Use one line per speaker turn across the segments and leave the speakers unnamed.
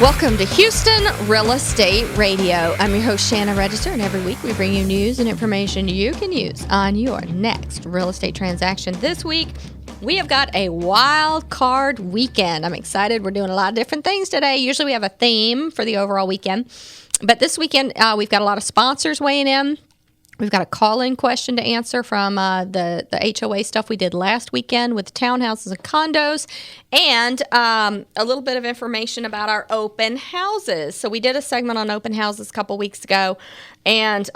Welcome to Houston Real Estate Radio. I'm your host, Shanna Register, and every week we bring you news and information you can use on your next real estate transaction. This week, we have got a wild card weekend. I'm excited. We're doing a lot of different things today. Usually we have a theme for the overall weekend, but this weekend we've got a lot of sponsors weighing in. We've got a call-in question to answer from the HOA stuff we did last weekend with townhouses and condos, and a little bit of information about our open houses. So we did a segment on open houses a couple weeks ago, and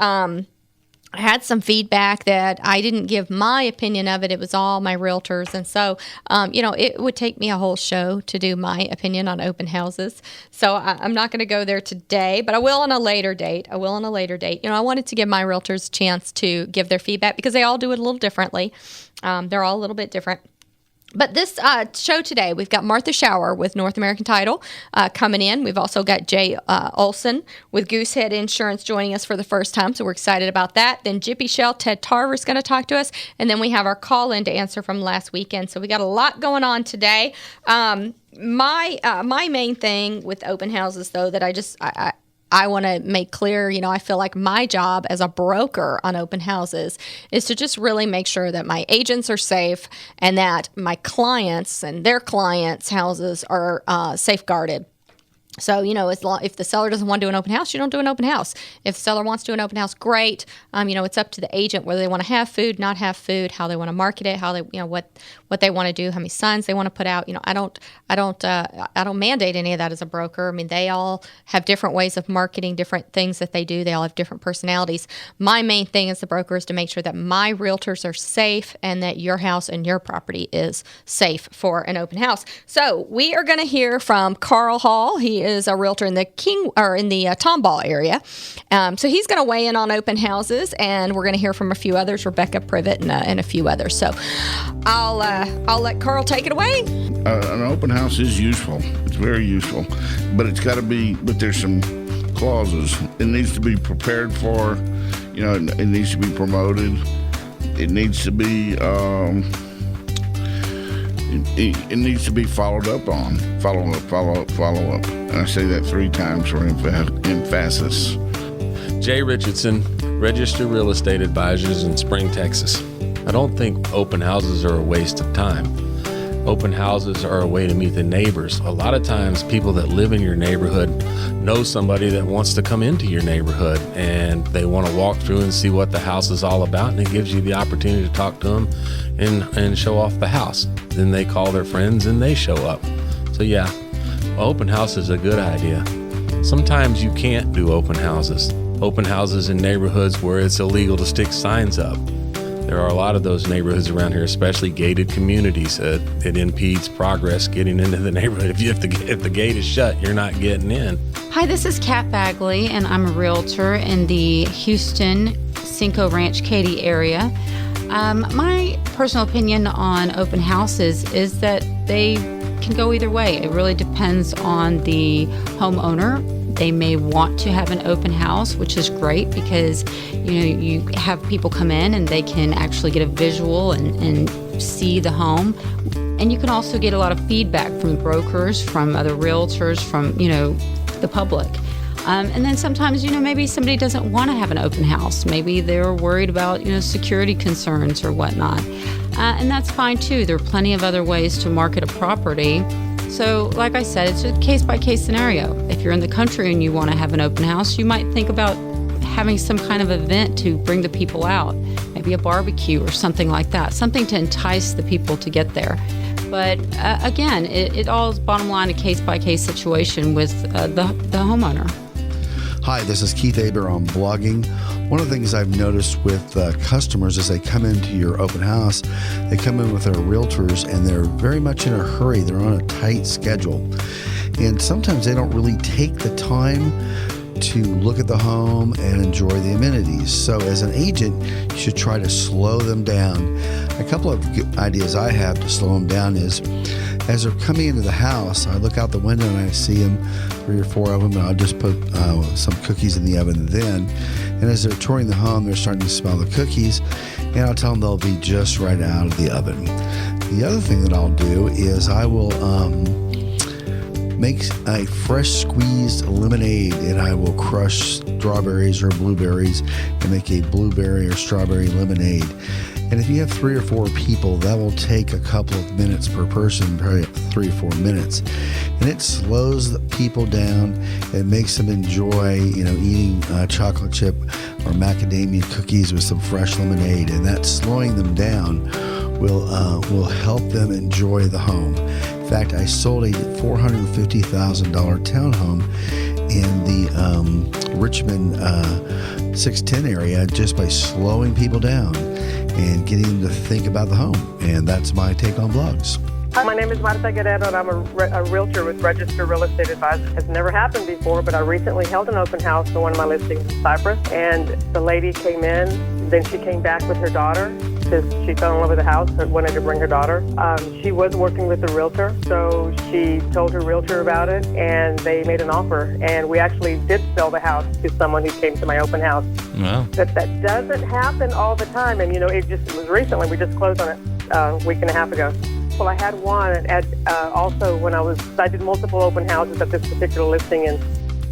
I had some feedback that I didn't give my opinion of it. It was all my realtors. And so, it would take me a whole show to do my opinion on open houses. So I'm not going to go there today, but I will on a later date. I wanted to give my realtors a chance to give their feedback because they all do it a little differently. They're all a little bit different. But this show today, we've got Martha Schauer with North American Title coming in. We've also got Jay Olson with Goosehead Insurance joining us for the first time, so we're excited about that. Then Jippy Shell, Ted Tarver's going to talk to us, and then we have our call-in to answer from last weekend. So we got a lot going on today. My main thing with open houses, though, that I want to make clear, I feel like my job as a broker on open houses is to just really make sure that my agents are safe and that my clients and their clients' houses are safeguarded. So, if the seller doesn't want to do an open house, you don't do an open house. If the seller wants to do an open house, great. It's up to the agent whether they want to have food, not have food, how they want to market it, how they, what they want to do, how many signs they want to put out. I don't mandate any of that as a broker. I mean, they all have different ways of marketing, different things that they do. They all have different personalities. My main thing as a broker is to make sure that my realtors are safe and that your house and your property is safe for an open house. So we are going to hear from Carl Hall. He is a realtor in the Tomball area. So he's going to weigh in on open houses, and we're going to hear from a few others, Rebecca Privet and a few others. So I'll let Carl take it away.
An open house is useful. It's very useful, but it's got to be, but there's some clauses. It needs to be prepared for, it needs to be promoted. It needs to be, it needs to be followed up on. Follow up. And I say that 3 times for emphasis.
Jay Richardson, Registered Real Estate Advisors in Spring, Texas. I don't think open houses are a waste of time. Open houses are a way to meet the neighbors. A lot of times people that live in your neighborhood know somebody that wants to come into your neighborhood and they want to walk through and see what the house is all about, and it gives you the opportunity to talk to them and show off the house. Then they call their friends and they show up. So yeah, open house is a good idea. Sometimes you can't do open houses. Open houses in neighborhoods where it's illegal to stick signs up. There are a lot of those neighborhoods around here, especially gated communities. It impedes progress getting into the neighborhood. If the gate is shut, you're not getting in.
Hi, this is Kat Bagley, and I'm a realtor in the Houston, Cinco Ranch, Katy area. My personal opinion on open houses is that they can go either way. It really depends on the homeowner. They may want to have an open house, which is great because, you have people come in and they can actually get a visual and see the home. And you can also get a lot of feedback from brokers, from other realtors, from, the public. And then sometimes, maybe somebody doesn't want to have an open house. Maybe they're worried about, security concerns or whatnot. And that's fine too. There are plenty of other ways to market a property. So, like I said, it's a case-by-case scenario. If you're in the country and you want to have an open house, you might think about having some kind of event to bring the people out, maybe a barbecue or something like that, something to entice the people to get there. But again, it all is bottom line a case-by-case situation with the homeowner.
Hi, this is Keith Aber on blogging. One of the things I've noticed with customers as they come into your open house, they come in with their realtors and they're very much in a hurry. They're on a tight schedule. And sometimes they don't really take the time to look at the home and enjoy the amenities. So as an agent, you should try to slow them down. A couple of ideas I have to slow them down is, as they're coming into the house, I look out the window and I see them, 3 or 4 of them, and I'll just put some cookies in the oven then. And as they're touring the home, they're starting to smell the cookies, and I'll tell them they'll be just right out of the oven. The other thing that I'll do is I will make a fresh squeezed lemonade, and I will crush strawberries or blueberries and make a blueberry or strawberry lemonade. And if you have 3 or 4 people, that will take a couple of minutes per person, probably 3 or 4 minutes. And it slows the people down and makes them enjoy, eating chocolate chip or macadamia cookies with some fresh lemonade. And that slowing them down will help them enjoy the home. In fact, I sold a $450,000 townhome in the Richmond 610 area just by slowing people down and getting them to think about the home. And that's my take on blogs.
My name is Marta Guerrero, and I'm a realtor with Register Real Estate Advisors. It's never happened before, but I recently held an open house for one of my listings in Cypress, and the lady came in, then she came back with her daughter because she fell in love with the house and wanted to bring her daughter. She was working with the realtor, so she told her realtor about it, and they made an offer, and we actually did sell the house to someone who came to my open house. Wow. That doesn't happen all the time, and it was recently. We just closed on it a week and a half ago. Well, I had one also when I did multiple open houses at this particular listing, and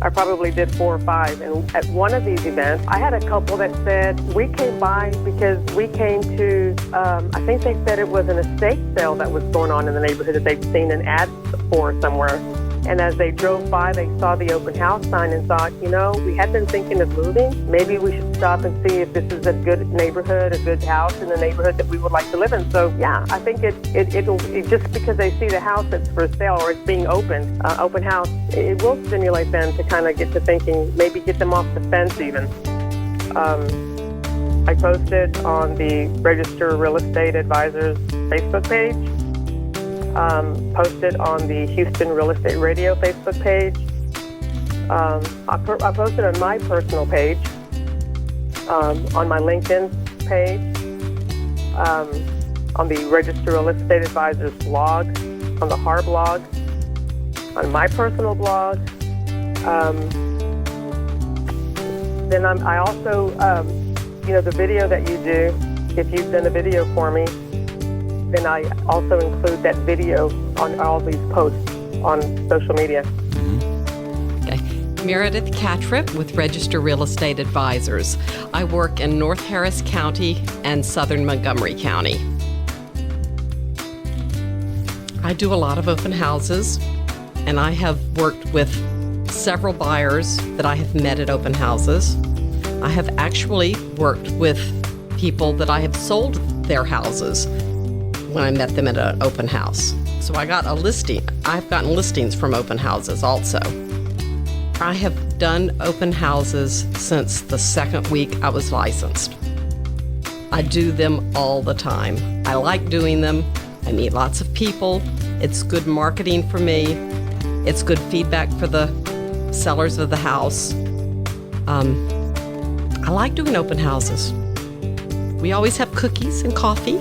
I probably did 4 or 5. And at one of these events, I had a couple that said, we came by because we came to, I think they said it was an estate sale that was going on in the neighborhood that they'd seen an ad for somewhere. And as they drove by, they saw the open house sign and thought, we had been thinking of moving. Maybe we should stop and see if this is a good neighborhood, a good house in the neighborhood that we would like to live in. So, yeah, I think it'll just because they see the house that's for sale or it's being open house, it will stimulate them to kind of get to thinking, maybe get them off the fence even. I posted on the Register Real Estate Advisors Facebook page. Posted on the Houston Real Estate Radio Facebook page. I posted on my personal page, on my LinkedIn page, on the Register Real Estate Advisors blog, on the HAR blog, on my personal blog. Then I also, the video that you do, if you've done a video for me, then I also include that video on all these posts on social media.
Okay. Meredith Catrip with Register Real Estate Advisors. I work in North Harris County and Southern Montgomery County. I do a lot of open houses, and I have worked with several buyers that I have met at open houses. I have actually worked with people that I have sold their houses when I met them at an open house. So I got a listing. I've gotten listings from open houses also. I have done open houses since the second week I was licensed. I do them all the time. I like doing them. I meet lots of people. It's good marketing for me. It's good feedback for the sellers of the house. I like doing open houses. We always have cookies and coffee.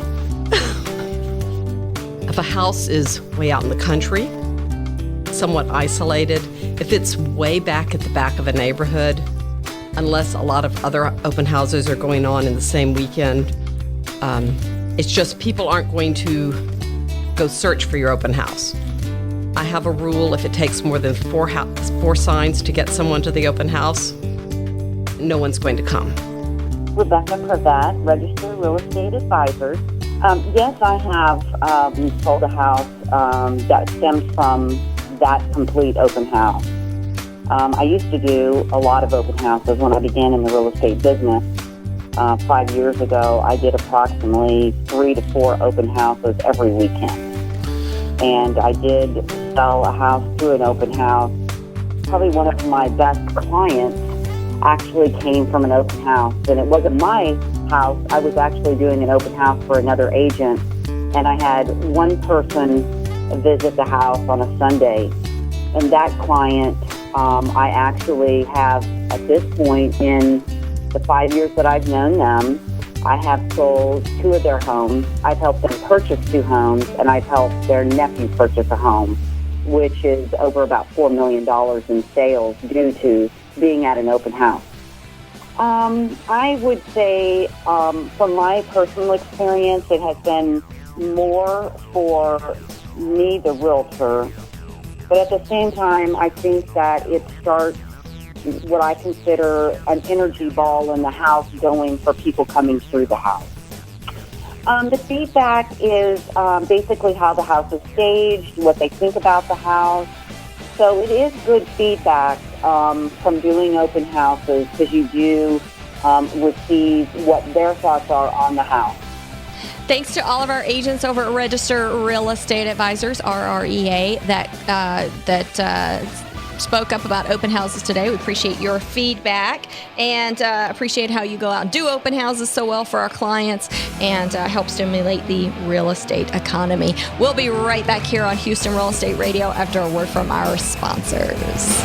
If a house is way out in the country, somewhat isolated, if it's way back at the back of a neighborhood, unless a lot of other open houses are going on in the same weekend, it's just people aren't going to go search for your open house. I have a rule: if it takes more than 4 signs to get someone to the open house, no one's going to come.
Rebecca Pravat, Register Real Estate Advisors. Yes, I have sold a house that stems from that complete open house. I used to do a lot of open houses when I began in the real estate business. 5 years ago, I did approximately 3 to 4 open houses every weekend. And I did sell a house through an open house. Probably one of my best clients actually came from an open house. And it wasn't my house. I was actually doing an open house for another agent. And I had one person visit the house on a Sunday. And that client, I actually have, at this point in the 5 years that I've known them, I have sold 2 of their homes. I've helped them purchase 2 homes, and I've helped their nephew purchase a home, which is over about $4 million in sales due to being at an open house. I would say, from my personal experience, it has been more for me, the realtor, But at the same time, I think that it starts what I consider an energy ball in the house going for people coming through the house. The feedback is basically how the house is staged, what they think about the house. So it is good feedback from doing open houses, because you do receive what their thoughts are on the house.
Thanks to all of our agents over at Register Real Estate Advisors, RREA, that spoke up about open houses today. We appreciate your feedback and appreciate how you go out and do open houses so well for our clients and help stimulate the real estate economy. We'll be right back here on Houston Real Estate Radio after a word from our sponsors.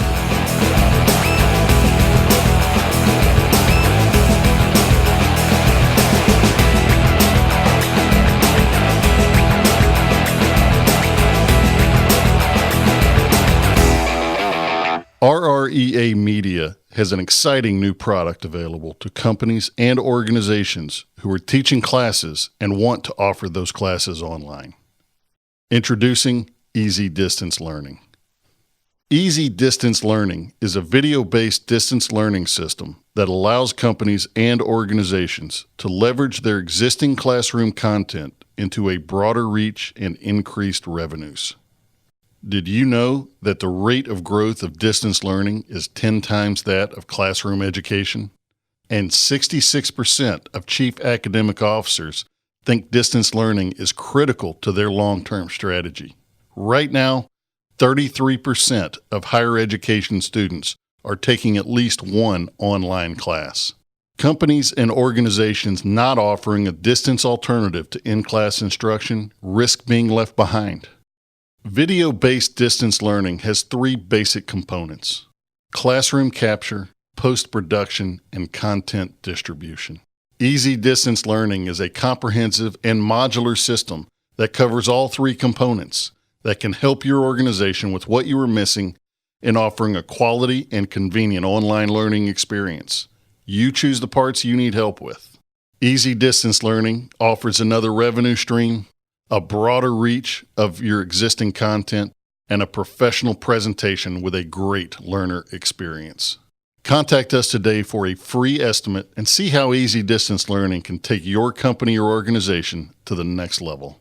RREA Media has an exciting new product available to companies and organizations who are teaching classes and want to offer those classes online. Introducing Easy Distance Learning. Easy Distance Learning is a video-based distance learning system that allows companies and organizations to leverage their existing classroom content into a broader reach and increased revenues. Did you know that the rate of growth of distance learning is 10 times that of classroom education? And 66% of chief academic officers think distance learning is critical to their long-term strategy. Right now, 33% of higher education students are taking at least one online class. Companies and organizations not offering a distance alternative to in-class instruction risk being left behind. Video-based distance learning has three basic components: classroom capture, post-production, and content distribution. Easy Distance Learning is a comprehensive and modular system that covers all three components that can help your organization with what you are missing in offering a quality and convenient online learning experience. You choose the parts you need help with. Easy Distance Learning offers another revenue stream, a broader reach of your existing content, and a professional presentation with a great learner experience. Contact us today for a free estimate and see how Easy Distance Learning can take your company or organization to the next level.